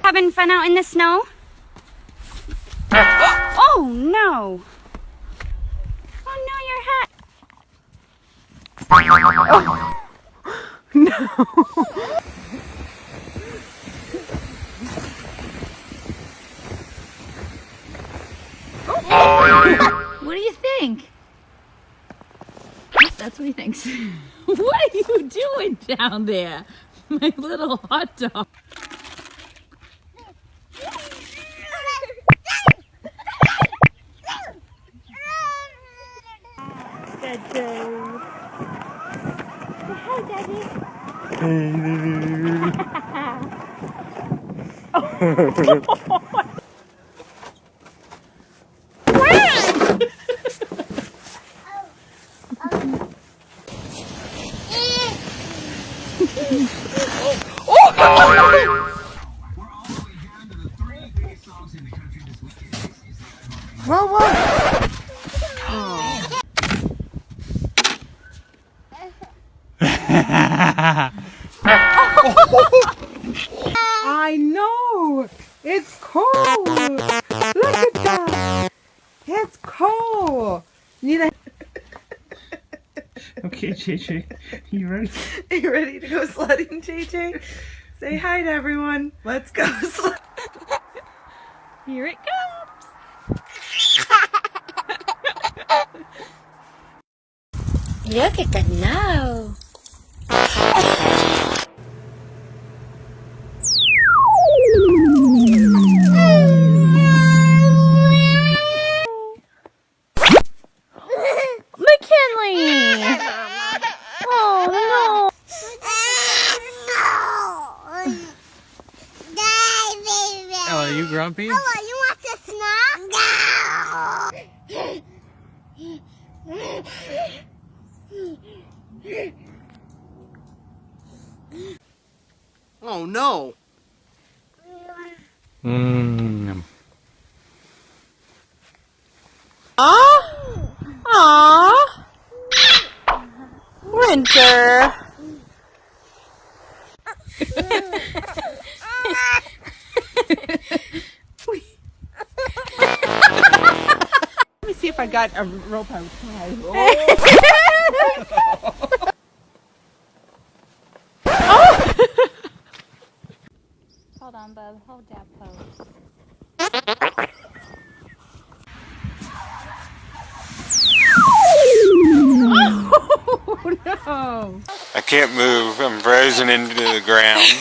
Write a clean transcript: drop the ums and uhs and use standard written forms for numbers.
Having fun out in the snow? Oh no! Oh no, your hat! No. What do you think? That's what he thinks. What are you doing down there? My little hot dog. Good day. Hi, Daddy. Whoa, whoa. I know. It's cold. Look at that. It's cold. Need a Okay, JJ, you ready? Are you ready to go sledding, JJ? Say hi to everyone. Let's go sledding. Here it comes. Look at that now. McKinley! Oh no! Oh, are you grumpy? You want the snack? Oh no! Aww. Winter. Let me see if I got a rope I would tie. Hold on, bub. Hold that pose. Oh no! I can't move. I'm frozen into the ground.